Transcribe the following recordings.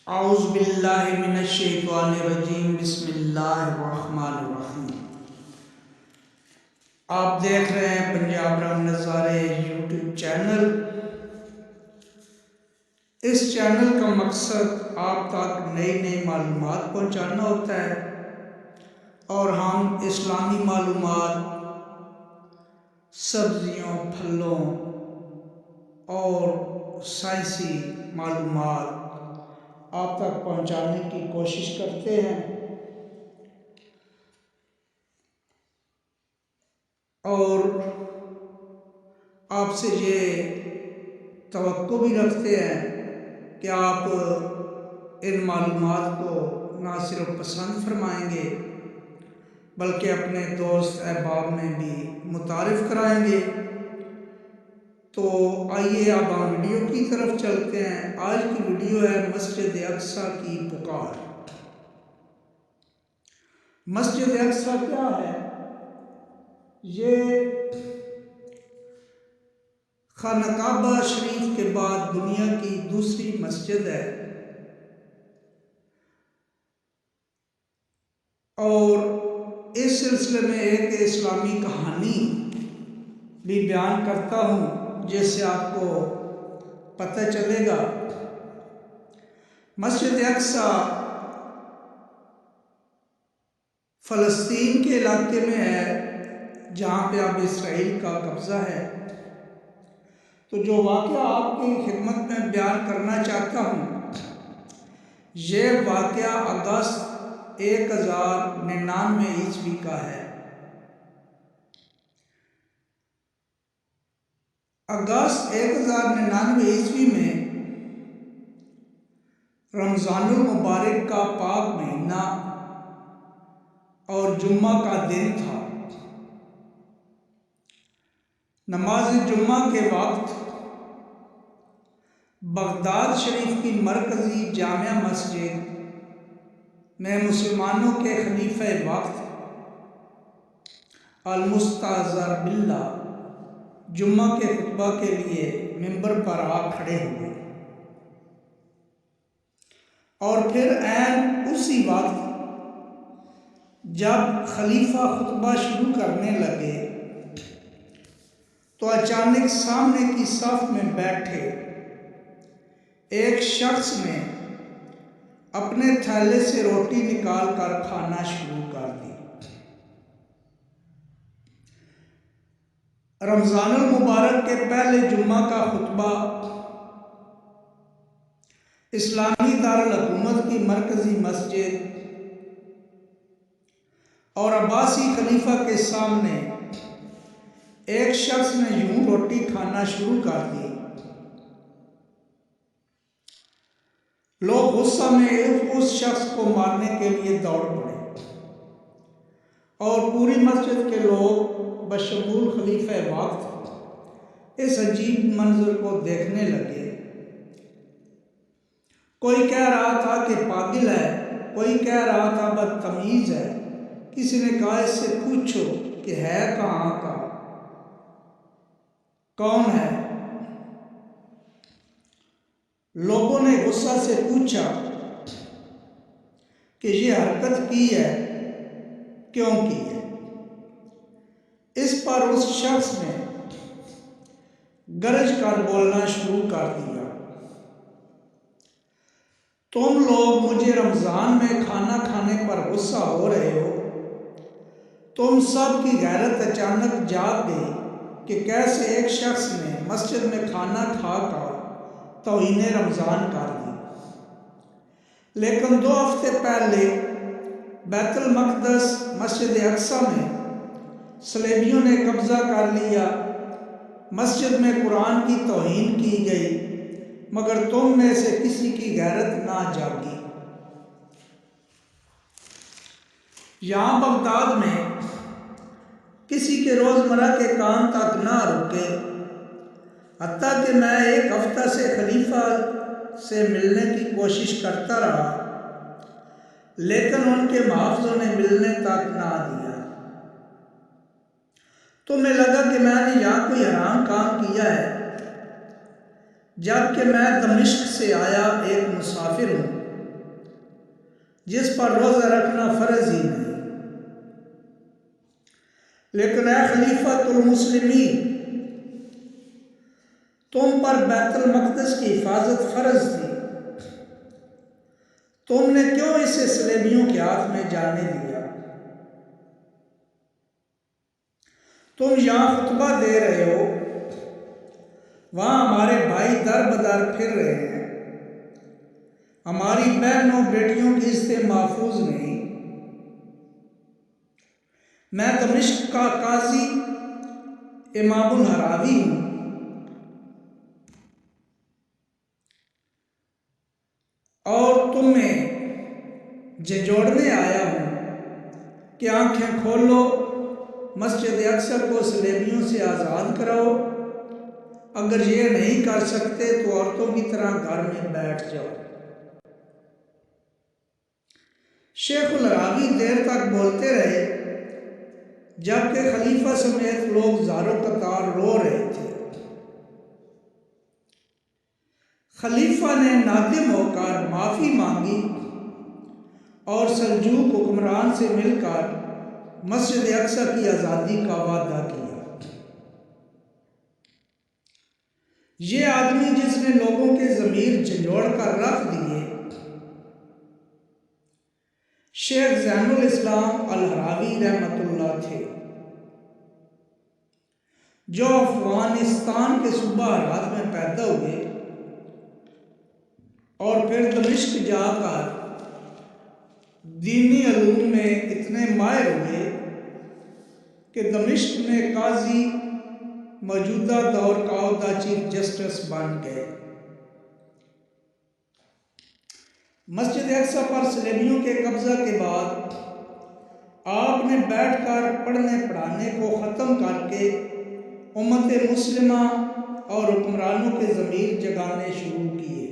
اعوذ باللہ من الشیطان الرجیم بسم اللہ الرحمن الرحیم۔ آپ دیکھ رہے ہیں پنجاب رنگ نظارے یوٹیوب چینل۔ اس چینل کا مقصد آپ تک نئی نئی معلومات پہنچانا ہوتا ہے، اور ہم اسلامی معلومات، سبزیوں، پھلوں اور سائنسی معلومات آپ تک پہنچانے کی کوشش کرتے ہیں، اور آپ سے یہ توقع بھی رکھتے ہیں کہ آپ ان معلومات کو نہ صرف پسند فرمائیں گے بلکہ اپنے دوست احباب میں بھی متعارف کرائیں گے۔ تو آئیے اب ہم ویڈیو کی طرف چلتے ہیں۔ آج کی ویڈیو ہے مسجد اقصی کی پکار۔ مسجد اقصی کیا ہے؟ یہ خانہ کعبہ شریف کے بعد دنیا کی دوسری مسجد ہے، اور اس سلسلے میں ایک اسلامی کہانی بھی بیان کرتا ہوں جس سے آپ کو پتہ چلے گا۔ مسجد اقصی فلسطین کے علاقے میں ہے، جہاں پہ اب اسرائیل کا قبضہ ہے۔ تو جو واقعہ آپ کی خدمت میں بیان کرنا چاہتا ہوں، یہ واقعہ اگست 1099 عیسوی کا ہے۔ اگست 1099 عیسوی میں رمضان المبارک کا پاک مہینہ اور جمعہ کا دن تھا۔ نماز جمعہ کے وقت بغداد شریف کی مرکزی جامع مسجد میں مسلمانوں کے خلیفہ وقت المستأذر باللہ جمعہ کے خطبہ کے لیے منبر پر آ کھڑے ہوئے، اور پھر عین اسی وقت جب خلیفہ خطبہ شروع کرنے لگے تو اچانک سامنے کی صف میں بیٹھے ایک شخص نے اپنے تھیلے سے روٹی نکال کر کھانا شروع کر دی۔ رمضان المبارک کے پہلے جمعہ کا خطبہ اسلامی دارالحکومت کی مرکزی مسجد اور عباسی خلیفہ کے سامنے ایک شخص نے یوں روٹی کھانا شروع کر دی۔ لوگ غصہ میں اس شخص کو مارنے کے لیے دوڑ پڑے، اور پوری مسجد کے لوگ بشمول خلیفہ وقت اس عجیب منظر کو دیکھنے لگے۔ کوئی کہہ رہا تھا کہ پاگل ہے، کوئی کہہ رہا تھا بدتمیز ہے، کسی نے کہا اس سے پوچھو کہ ہے کہاں کا، کون ہے؟ لوگوں نے غصہ سے پوچھا کہ یہ حرکت کی ہے، کیوں کی ہے؟ اس پر اس شخص نے گرج کر بولنا شروع کر دیا، تم لوگ مجھے رمضان میں کھانا کھانے پر غصہ ہو رہے ہو؟ تم سب کی غیرت اچانک جاگ گئی کہ کیسے ایک شخص نے مسجد میں کھانا کھا کر توہین رمضان کر دی، لیکن 2 ہفتے پہلے بیت المقدس مسجد اقصی میں صلیبیوں نے قبضہ کر لیا، مسجد میں قرآن کی توہین کی گئی، مگر تم میں سے کسی کی غیرت نہ جاگی۔ یہاں بغداد میں کسی کے روزمرہ کے کام تک نہ رکے، حتیٰ کہ میں 1 ہفتہ سے خلیفہ سے ملنے کی کوشش کرتا رہا، لیکن ان کے محافظوں نے ملنے تک نہ دیا۔ تو میں لگا کہ میں نے یہاں کوئی حرام کام کیا ہے، جبکہ میں دمشق سے آیا ایک مسافر ہوں۔ جس پر روزہ رکھنا فرض ہی نہیں، لیکن اے خلیفۃ المسلمین، تم پر بیت المقدس کی حفاظت فرض تھی، تم نے کیوں اسے صلیبیوں کے ہاتھ میں جانے دیا؟ تم یہاں خطبہ دے رہے ہو، وہاں ہمارے بھائی در بدر پھر رہے ہیں، ہماری بہنوں بیٹیوں کی عزتیں محفوظ نہیں۔ میں دمشق کا قاضی امام الحراوی ہوں، اور تمہیں جھنجھوڑنے آیا ہوں کہ آنکھیں کھولو، مسجد اقصی کو صلیبیوں سے آزاد کراؤ۔ اگر یہ نہیں کر سکتے تو عورتوں کی طرح گھر میں بیٹھ جاؤ۔ شیخ الحراوی دیر تک بولتے رہے، جبکہ خلیفہ سمیت لوگ زاروں قطار رو رہے تھے۔ خلیفہ نے نادم ہو کر معافی مانگی اور سلجوق حکمران سے مل کر مسجد اقصی کی آزادی کا وعدہ کیا۔ یہ آدمی جس نے لوگوں کے ضمیر جھنجھوڑ کر رکھ دیے، شیخ زین الاسلام الحراوی رحمۃ اللہ تھے، جو افغانستان کے صوبہ ہرات میں پیدا ہوئے اور پھر دمشق جا کر دینی علوم میں اتنے ماہر ہوئے کہ دمشق میں قاضی موجودہ دور کا عہدہ چیف جسٹس بن گئے۔ مسجد اقصی پر صلیبیوں کے قبضہ کے بعد آپ نے بیٹھ کر پڑھنے پڑھانے کو ختم کر کے امت مسلمہ اور حکمرانوں کے ضمیر جگانے شروع کیے۔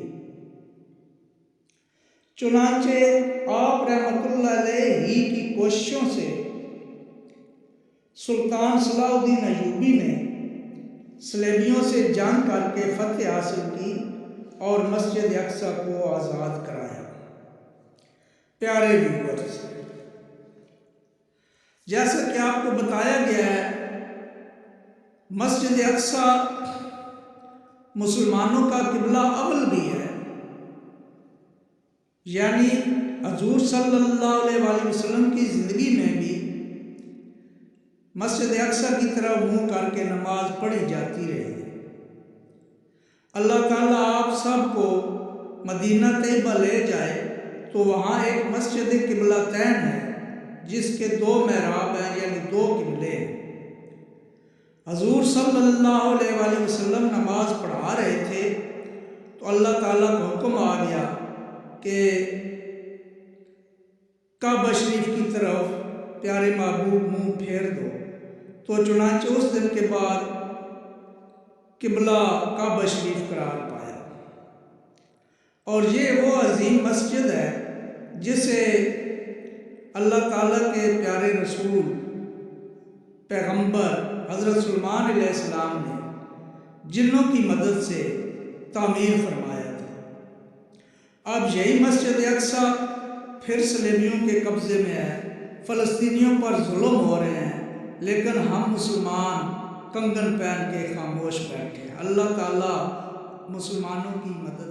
چنانچہ آپ رحمۃ اللہ علیہ ہی کی کوششوں سے سلطان صلاح الدین ایوبی نے صلیبیوں سے جنگ کر کے فتح حاصل کی اور مسجد اقصی کو آزاد کرایا۔ پیارے ویورز، جیسا کہ آپ کو بتایا گیا ہے، مسجد اقصی مسلمانوں کا قبلہ اول بھی ہے، یعنی حضور صلی اللہ علیہ وآلہ وسلم کی زندگی میں بھی مسجد اقصی کی طرف منہ کر کے نماز پڑھی جاتی رہی۔ اللہ تعالیٰ آپ سب کو مدینہ طیبہ لے جائے تو وہاں ایک مسجد قبلتین ہے جس کے 2 محراب ہیں، یعنی 2 قبلے ہیں۔ حضور صلی اللہ علیہ وآلہ وسلم نماز پڑھا رہے تھے تو اللہ تعالیٰ کا حکم آ گیا کہ کعبہ شریف کی طرف پیارے محبوب منہ پھیر دو، تو چنانچہ اس دن کے بعد قبلہ کعبہ شریف قرار پایا، اور یہ وہ عظیم مسجد ہے جسے اللہ تعالیٰ کے پیارے رسول پیغمبر حضرت سلیمان علیہ السلام نے جنوں کی مدد سے تعمیر فرمایا تھا۔ اب یہی مسجد اقصی پھر صلیبیوں کے قبضے میں ہے، فلسطینیوں پر ظلم ہو رہے ہیں، لیکن ہم مسلمان کنگن پہن کے خاموش بیٹھے ہیں۔ اللہ تعالیٰ مسلمانوں کی مدد